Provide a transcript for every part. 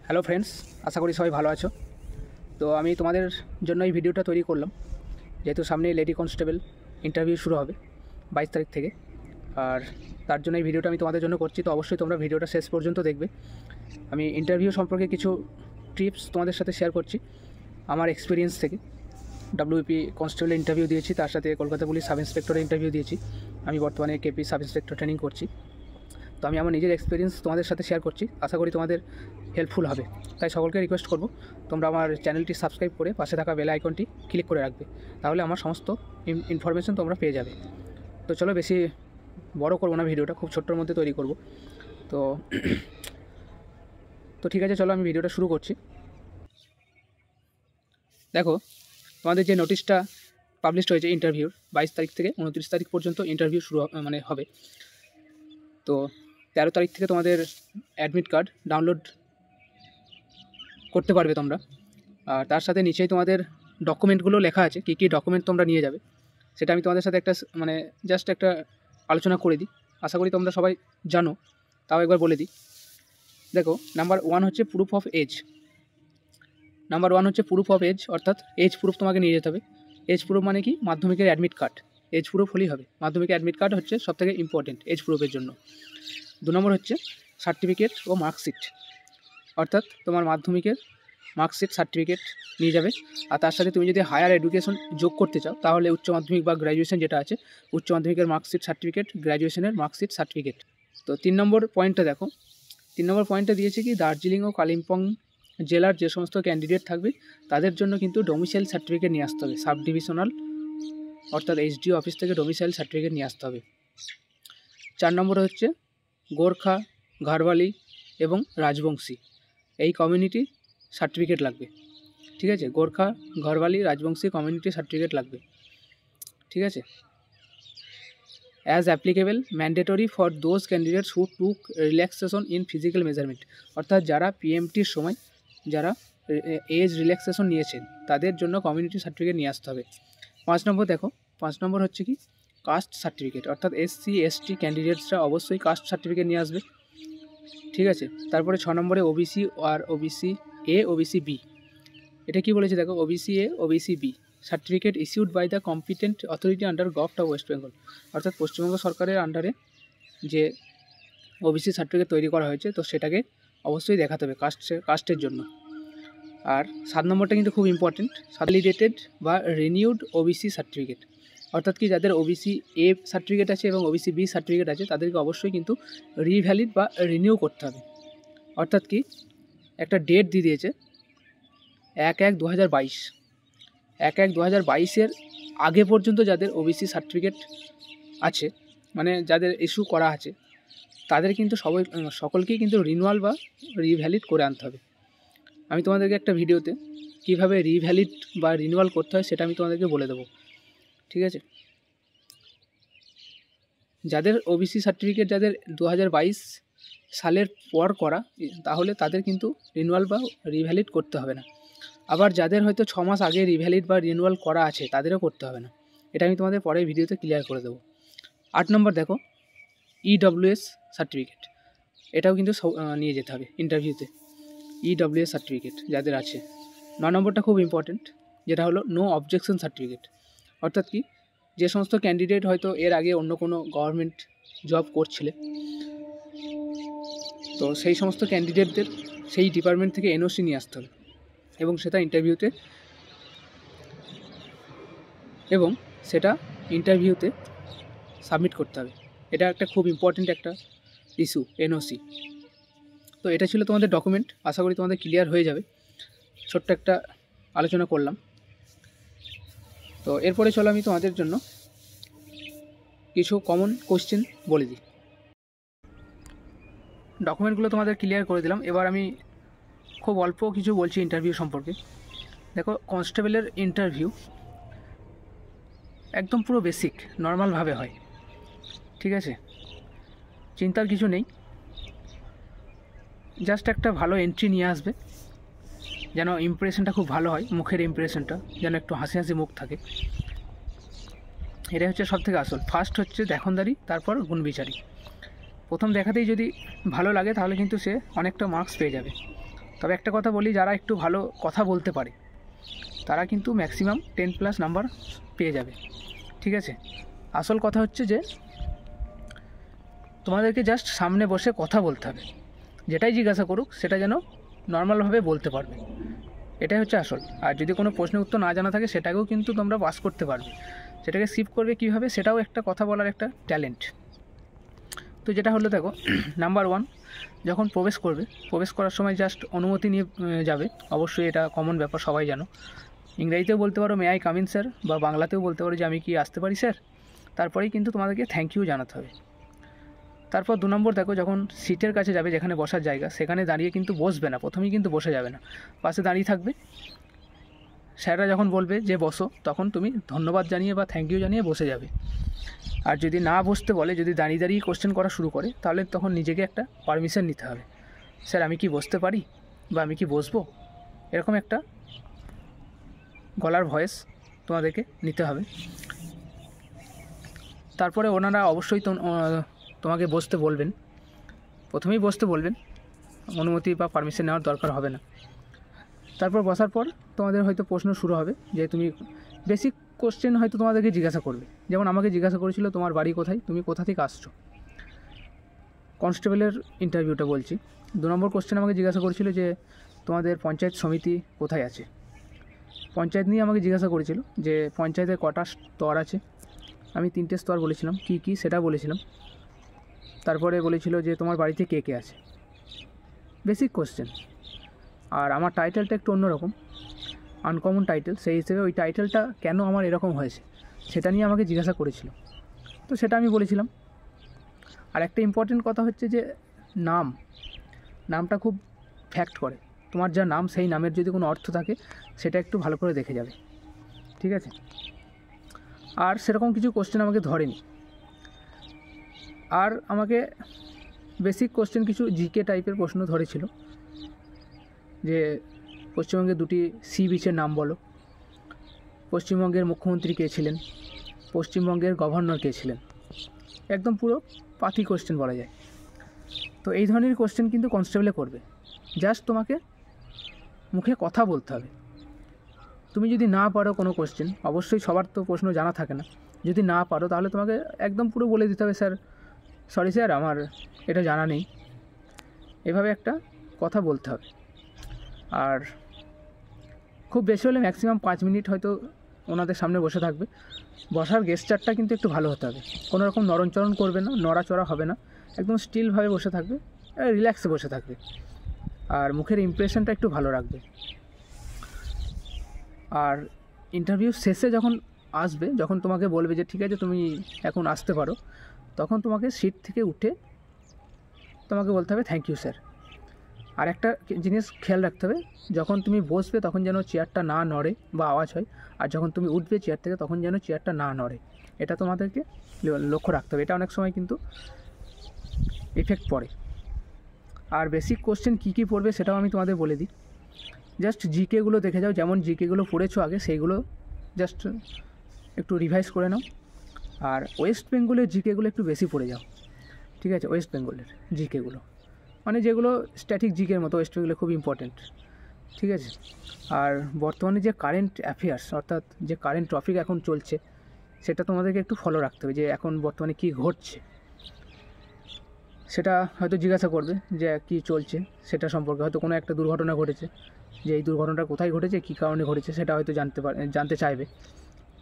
Hello friends, আশা করি সবাই ভালো আছো। তো আমি তোমাদের জন্য এই ভিডিওটা তৈরি করলাম, যেহেতু সামনে লেডি কনস্টেবল ইন্টারভিউ শুরু হবে 22 তারিখ থেকে। আর তার জন্য এই ভিডিওটা আমি তোমাদের জন্য করছি। তো অবশ্যই তোমরা ভিডিওটা শেষ পর্যন্ত দেখবে। আমি ইন্টারভিউ সম্পর্কে কিছু টিপস তোমাদের সাথে শেয়ার করছি আমার এক্সপিরিয়েন্স থেকে। WP কনস্টেবলের ইন্টারভিউ দিয়েছি, তার সাথে কলকাতা পুলিশ সাব ইন্সপেক্টরের ইন্টারভিউ দিয়েছি। আমি বর্তমানে KP সাব ইন্সপেক্টর ট্রেনিং করছি। তো আমি আমার নিজের এক্সপিরিয়েন্স তোমাদের সাথে শেয়ার করছি, আশা করি তোমাদের হেল্পফুল হবে। তাই সকলকে রিকোয়েস্ট করব, তোমরা আমার চ্যানেলটি সাবস্ক্রাইব করে পাশে থাকা বেল আইকনটি ক্লিক করে রাখবে, তাহলে আমার সমস্ত ইনফরমেশন তোমরা পেয়ে যাবে। তো চলো, বেশি বড় করবো না, ভিডিওটা খুব ছোট্টর মধ্যে তৈরি করব। তো ঠিক আছে, চলো আমি ভিডিওটা শুরু করছি। দেখো, তোমাদের যে নোটিশটা পাবলিশ হয়েছে ইন্টারভিউর, 22 তারিখ থেকে 29 তারিখ পর্যন্ত ইন্টারভিউ শুরু হবে। তো 13 তারিখ থেকে তোমাদের অ্যাডমিট কার্ড ডাউনলোড করতে পারবে তোমরা। আর তার সাথে নিচেই তোমাদের ডকুমেন্টগুলো লেখা আছে, কী কী ডকুমেন্ট তোমরা নিয়ে যাবে, সেটা আমি তোমাদের সাথে একটা জাস্ট একটা আলোচনা করে দিই। আশা করি তোমরা সবাই জানো, তাও একবার বলে দিই। দেখো, নাম্বার 1 হচ্ছে প্রুফ অফ এজ। অর্থাৎ এজ প্রুফ তোমাকে নিয়ে যেতে হবে। এজ প্রুফ মানে কি? মাধ্যমিকের অ্যাডমিট কার্ড। এজ প্রুফ হলেই হবে। মাধ্যমিকের অ্যাডমিট কার্ড হচ্ছে সবথেকে ইম্পর্টেন্ট এজ প্রুফের জন্য। 2 নম্বর হচ্ছে সার্টিফিকেট ও মার্কশিট, অর্থাৎ তোমার মাধ্যমিকের মার্কশিট সার্টিফিকেট নিয়ে যাবে। আর তার সাথে তুমি যদি হায়ার এডুকেশন যোগ করতে চাও, তাহলে উচ্চ মাধ্যমিক বা গ্র্যাজুয়েশন যেটা আছে, উচ্চ মাধ্যমিকের মার্কশিট সার্টিফিকেট, গ্র্যাজুয়েশনের মার্কশিট সার্টিফিকেট। তো 3 নম্বর পয়েন্টটা দেখো, 3 নম্বর পয়েন্টটা দিয়েছে কি, দার্জিলিং ও কালিম্পং জেলার যে সমস্ত ক্যান্ডিডেট থাকবে তাদের জন্য কিন্তু ডোমিসাইল সার্টিফিকেট নিয়ে আসতে হবে। সাব ডিভিশনাল অর্থাৎ SDO অফিস থেকে ডোমিসাইল সার্টিফিকেট নিয়ে আসতে হবে। 4 নম্বরে হচ্ছে গোর্খা, ঘারওয়ালি এবং রাজবংশী, এই কমিউনিটি সার্টিফিকেট লাগবে। ঠিক আছে, গোর্খা, ঘরওয়ালি, রাজবংশী কমিউনিটি সার্টিফিকেট লাগবে। ঠিক আছে। As applicable mandatory for those candidates who took relaxation in physical measurement, অর্থাৎ যারা PMTর সময় যারা এজ রিল্যাক্সেশন নিয়েছেন তাদের জন্য কমিউনিটি সার্টিফিকেট নিয়ে আসতে হবে। 5 নম্বর দেখো, 5 নম্বর হচ্ছে কি, কাস্ট সার্টিফিকেট, অর্থাৎ SC ST ক্যান্ডিডেটসরা অবশ্যই কাস্ট সার্টিফিকেট নিয়ে আসবে। ঠিক আছে। তারপরে 6 নম্বরে OBC R OBC A OBC B, এটা কি বলেছে দেখো, OBC A OBC B certificate issued by the competent authority under government of West Bengal, অর্থাৎ পশ্চিমবঙ্গ সরকারের আন্ডারে যে OBC সার্টিফিকেট তৈরি করা হয়েছে, তো সেটাকে অবশ্যই দেখাতে হবে কাস্টের জন্য। আর 7 নম্বরটা কিন্তু খুব ইম্পর্টেন্ট, ভ্যালিডেটেড বা রিনিউড OBC সার্টিফিকেট, অর্থাৎ কি যাদের OBC A সার্টিফিকেট আছে এবং OBC B সার্টিফিকেট আছে তাদেরকে অবশ্যই কিন্তু রিভ্যালিড বা রিনিউ করতে হবে। অর্থাৎ কি, একটা ডেট দিয়ে দিয়েছে 1/1/2022, 1/1/2022 আগে পর্যন্ত যাদের OBC সার্টিফিকেট আছে, মানে যাদের ইস্যু করা আছে, তাদের কিন্তু সকলকেই কিন্তু রিনুয়াল বা রিভ্যালিড করে আনতে হবে। আমি তোমাদেরকে একটা ভিডিওতে কীভাবে রিভ্যালিড বা রিনুয়াল করতে হয় সেটা আমি তোমাদেরকে বলে দেবো। ঠিক আছে। যাদের OBC সার্টিফিকেট যাদের 2022 সালের পর করা, তাহলে তাদের কিন্তু রিনুয়াল বা রিভ্যালিড করতে হবে না। আবার যাদের হয়তো 6 মাস আগে রিভ্যালিড বা রিনুয়াল করা আছে তাদেরও করতে হবে না। এটা আমি তোমাদের পরের ভিডিওতে ক্লিয়ার করে দেবো। 8 নম্বর দেখো, EWS সার্টিফিকেট, এটাও কিন্তু নিয়ে যেতে হবে ইন্টারভিউতে, EWS সার্টিফিকেট যাদের আছে। 9 নম্বরটা খুব ইম্পর্টেন্ট, যেটা হলো নো অবজেকশন সার্টিফিকেট, অর্থাৎ কি, যে সমস্ত ক্যান্ডিডেট হয়তো এর আগে অন্য কোনো গভর্নমেন্ট জব করছিলে, তো সেই সমস্ত ক্যান্ডিডেটদের সেই ডিপার্টমেন্ট থেকে NOC নিয়ে আসতে হবে এবং সেটা ইন্টারভিউতে সাবমিট করতে হবে। এটা একটা খুব ইম্পর্টেন্ট একটা ইস্যু, NOC। তো এটা ছিল তোমাদের ডকুমেন্ট, আশা করি তোমাদের ক্লিয়ার হয়ে যাবে। ছোট্ট একটা আলোচনা করলাম। তো এরপরে চলো আমি তোমাদের জন্য কিছু কমন কোশ্চেন বলে দিই। ডকুমেন্টগুলো তোমাদের ক্লিয়ার করে দিলাম। এবার আমি খুব অল্প কিছু বলছি ইন্টারভিউ সম্পর্কে। দেখো, কনস্টেবলের ইন্টারভিউ একদম পুরো বেসিক নর্মালভাবে হয়। ঠিক আছে, চিন্তার কিছু নেই। জাস্ট একটা ভালো এন্ট্রি নিয়ে আসবে, যেন ইমপ্রেশনটা খুব ভালো হয়, মুখের ইমপ্রেশনটা যেন একটু হাসি হাসি মুখ থাকে। এটাই হচ্ছে সবথেকে আসল। ফার্স্ট হচ্ছে দেখনদারি, তারপর গুণবিচারী। প্রথম দেখাতেই যদি ভালো লাগে তাহলে কিন্তু সে অনেকটা মার্কস পেয়ে যাবে। তবে একটা কথা বলি, যারা একটু ভালো কথা বলতে পারে তারা কিন্তু ম্যাক্সিমাম 10+ নাম্বার পেয়ে যাবে। ঠিক আছে, আসল কথা হচ্ছে যে তোমাদেরকে জাস্ট সামনে বসে কথা বলতে হবে, যেটাই জিজ্ঞাসা করুক সেটা যেন নর্মালভাবে বলতে পারবে, এটাই হচ্ছে আসল। আর যদি কোনো প্রশ্নের উত্তর না জানা থাকে সেটাকেও কিন্তু তোমরা পাস করতে পারবে। সেটাকে সিভ করবে কীভাবে, সেটাও একটা কথা বলার একটা ট্যালেন্ট। তো যেটা হলো দেখো, নাম্বার 1, যখন প্রবেশ করার সময় জাস্ট অনুমতি নিয়ে যাবে। অবশ্যই এটা কমন ব্যাপার, সবাই জানো। ইংরেজিতেও বলতে পারো may I come in sir, বা বাংলাতেও বলতে পারো যে আমি কি আসতে পারি স্যার। তারপরেই কিন্তু তোমাদেরকে থ্যাংক ইউ জানাতে হবে। তারপর 2 নম্বর দেখো, যখন সিটের কাছে যাবে, যেখানে বসার জায়গা, সেখানে দাঁড়িয়ে কিন্তু বসবে না, প্রথমেই কিন্তু বসে যাবে না, পাশে দাঁড়িয়ে থাকবে। স্যাররা যখন বলবে যে বসো, তখন তুমি ধন্যবাদ জানিয়ে বা থ্যাংক ইউ জানিয়ে বসে যাবে। আর যদি না বসতে বলে, যদি দাঁড়িয়ে দাঁড়িয়ে কোশ্চেন করা শুরু করে, তাহলে তখন নিজেকে একটা পারমিশন নিতে হবে, স্যার আমি কি বসতে পারি বা আমি কি বসবো, এরকম একটা গলার ভয়েস তোমাদেরকে নিতে হবে। তারপরে ওনারা অবশ্যই তোমাকে বসতে বলবেন, প্রথমেই বসতে বলবেন, অনুমতি বা পারমিশন নেওয়ার দরকার হবে না। তারপর বসার পর তোমাদের হয়তো প্রশ্ন শুরু হবে, যে তুমি বেসিক কোশ্চেন হয়তো তোমাদেরকে জিজ্ঞাসা করবে। যেমন আমাকে জিজ্ঞাসা করেছিল তোমার বাড়ি কোথায়, তুমি কোথা থেকে আসছো। কনস্টেবলের ইন্টারভিউটা বলছি। 2 নম্বর কোশ্চেন আমাকে জিজ্ঞাসা করেছিল যে তোমাদের পঞ্চায়েত সমিতি কোথায় আছে। পঞ্চায়েত নিয়ে আমাকে জিজ্ঞাসা করেছিল যে পঞ্চায়েতের কটা স্তর আছে। আমি 3টে স্তর বলেছিলাম, কি কি সেটা বলেছিলাম। তারপরে বলেছিল যে তোমার বাড়িতে কে কে আছে। Basic question. আর আমার টাইটেলটা একটু অন্যরকম, আনকমন টাইটেল, সেই হিসেবে ওই টাইটেলটা কেন আমার এরকম হয়েছে সেটা নিয়ে আমাকে জিজ্ঞাসা করেছিল, তো সেটা আমি বলেছিলাম। আর একটা ইম্পর্টেন্ট কথা হচ্ছে যে নামটা খুব ফ্যাক্ট করে। তোমার যা নাম, সেই নামের যদি কোনো অর্থ থাকে সেটা একটু ভালো করে দেখে যাবে। ঠিক আছে, আর সেরকম কিছু কোশ্চেন আমাকে ধরেনি। আর আমাকে বেসিক কোশ্চেন কিছু জিকে টাইপের প্রশ্ন ধরেছিল, যে পশ্চিমবঙ্গের 2টি সি বিচের নাম বলো, পশ্চিমবঙ্গের মুখ্যমন্ত্রী কে ছিলেন, পশ্চিমবঙ্গের গভর্নর কে ছিলেন। একদম পুরো পাতি কোশ্চেন বলা যায়। তো এই ধরনের কোশ্চেন কিন্তু কনস্টেবলে করবে। জাস্ট তোমাকে মুখে কথা বলতে হবে। তুমি যদি না পারো কোনো কোশ্চেন, অবশ্যই সবার তো প্রশ্ন জানা থাকে না, যদি না পারো তাহলে তোমাকে একদম পুরো বলে দিতে হবে, স্যার সরি স্যার আমার এটা জানা নেই। এভাবে একটা কথা বলতে হবে। আর খুব বেশি হলে ম্যাক্সিমাম 5 মিনিট হয়তো ওনাদের সামনে বসে থাকবে। বসার গেস্টারটা কিন্তু একটু ভালো হতে হবে, কোনো রকম নড়নচড়ন করবে না, নড়াচড়া হবে না, একদম স্টিলভাবে বসে থাকবে, রিল্যাক্সে বসে থাকবে। আর মুখের ইমপ্রেশনটা একটু ভালো রাখবে। আর ইন্টারভিউ শেষে যখন আসবে, যখন তোমাকে বলবে যে ঠিক আছে তুমি এখন আসতে পারো, তখন তোমাকে সিট থেকে উঠে তোমাকে বলতে হবে থ্যাংক ইউ স্যার। আর একটা জিনিস খেয়াল রাখতে হবে, যখন তুমি বসবে তখন যেন চেয়ারটা না নড়ে বা আওয়াজ হয়, আর যখন তুমি উঠবে চেয়ার থেকে তখন যেন চেয়ারটা না নড়ে, এটা তোমাদেরকে লক্ষ্য রাখতে হবে। এটা অনেক সময় কিন্তু এফেক্ট পড়ে। আর বেসিক কোশ্চেন কী কী পড়বে সেটাও আমি তোমাদের বলে দিই। জাস্ট জিকেগুলো দেখে যাও, যেমন জিকেগুলো পড়েছো আগে সেইগুলো জাস্ট একটু রিভাইজ করে নাও। আর ওয়েস্ট বেঙ্গলের জিকেগুলো একটু বেশি পড়ে যাও। ঠিক আছে, ওয়েস্ট বেঙ্গলের জিকেগুলো মানে যেগুলো স্ট্যাটিক জিকের মতো, ওয়েস্ট বেঙ্গলে খুব ইম্পর্টেন্ট। ঠিক আছে, আর বর্তমানে যে কারেন্ট অ্যাফেয়ার্স, অর্থাৎ যে কারেন্ট টপিক এখন চলছে, সেটা তোমাদেরকে একটু ফলো রাখতে হবে, যে এখন বর্তমানে কী ঘটছে সেটা হয়তো জিজ্ঞাসা করবে, যে কী চলছে সেটা সম্পর্কে। হয়তো কোনো একটা দুর্ঘটনা ঘটেছে, যে এই দুর্ঘটনাটা কোথায় ঘটেছে, কী কারণে ঘটেছে, সেটা হয়তো জানতে চাইবে।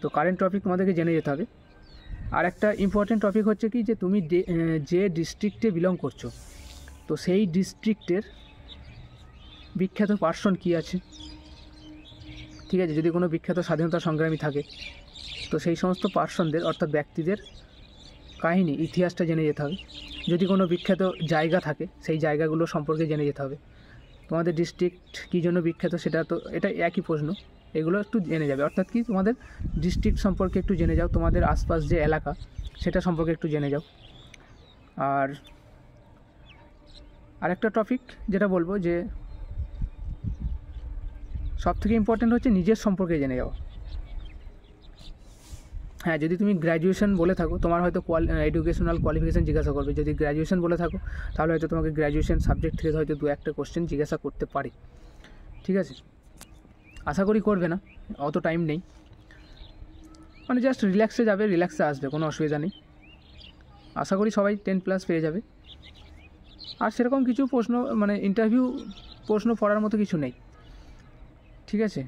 তো কারেন্ট টপিক তোমাদেরকে জেনে যেতে হবে। আর একটা ইম্পর্টেন্ট টপিক হচ্ছে কি, যে তুমি যে ডিস্ট্রিক্টে বিলং করছো, তো সেই ডিস্ট্রিক্টের বিখ্যাত পার্সন কী আছে। ঠিক আছে, যদি কোনো বিখ্যাত স্বাধীনতা সংগ্রামী থাকে, তো সেই সমস্ত পার্সনদের অর্থাৎ ব্যক্তিদের কাহিনী, ইতিহাসটা জেনে যেতে হবে। যদি কোনো বিখ্যাত জায়গা থাকে, সেই জায়গাগুলো সম্পর্কে জেনে যেতে হবে। তোমাদের ডিস্ট্রিক্ট কী জন্য বিখ্যাত, সেটা তো এটা একই প্রশ্ন, এগুলো একটু জেনে যাবে। অর্থাৎ কি, তোমাদের ডিস্ট্রিক্ট সম্পর্কে একটু জেনে যাও, তোমাদের আশপাশ যে এলাকা সেটা সম্পর্কে একটু জেনে যাও। আর আরেকটা টপিক যেটা বলবো, যে সবথেকে ইম্পর্ট্যান্ট হচ্ছে নিজের সম্পর্কে জেনে যাওয়া। হ্যাঁ, যদি তুমি গ্র্যাজুয়েশন বলে থাকো, তোমার হয়তো এডুকেশনাল কোয়ালিফিকেশান জিজ্ঞাসা করবে। যদি গ্র্যাজুয়েশন বলে থাকো তাহলে হয়তো তোমাকে গ্র্যাজুয়েশন সাবজেক্ট থেকে হয়তো 2-1টা কোশ্চেন জিজ্ঞাসা করতে পারে। ঠিক আছে, আশা করি করবে না, অত টাইম নেই, মানে জাস্ট রিল্যাক্সে যাবে, রিল্যাক্সে আসবে, কোনো অসুবিধা নেই। আশা করি সবাই 10+ পেয়ে যাবে। আর সেরকম কিছু প্রশ্ন মানে ইন্টারভিউ প্রশ্ন পড়ার মতো কিছু নেই। ঠিক আছে,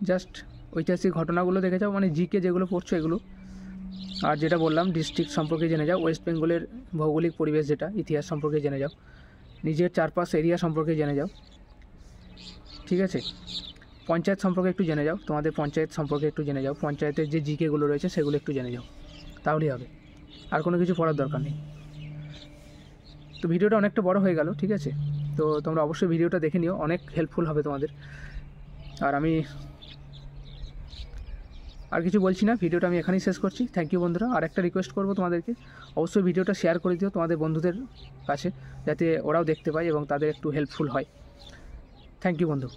জাস্ট ঐতিহাসিক ঘটনাগুলো দেখে যাও, মানে জিকে যেগুলো পড়ছো এগুলো। আর যেটা বললাম ডিস্ট্রিক্ট সম্পর্কে জেনে যাও, ওয়েস্ট বেঙ্গলের ভৌগোলিক পরিবেশ যেটা, ইতিহাস সম্পর্কে জেনে যাও, নিজের চারপাশ এরিয়া সম্পর্কে জেনে যাও। ঠিক আছে, পঞ্চায়েত সম্পর্কে একটু জেনে যাও, তোমাদের পঞ্চায়েত সম্পর্কে একটু জেনে যাও, পঞ্চায়েতের যে জিকেগুলো রয়েছে সেগুলো একটু জেনে যাও, তাহলেই হবে, আর কোনো কিছু পড়ার দরকার নেই। তো ভিডিওটা অনেকটা বড় হয়ে গেল। ঠিক আছে, তো তোমরা অবশ্যই ভিডিওটা দেখে নিও, অনেক হেল্পফুল হবে তোমাদের। আর আমি আর কিছু বলছি না, ভিডিওটা আমি এখানেই শেষ করছি। থ্যাংক ইউ বন্ধুরা। আর একটা রিকোয়েস্ট করবো তোমাদেরকে, অবশ্যই ভিডিওটা শেয়ার করে দিও তোমাদের বন্ধুদের কাছে, যাতে ওরাও দেখতে পায় এবং তাদের একটু হেল্পফুল হয়। থ্যাংক ইউ বন্ধু।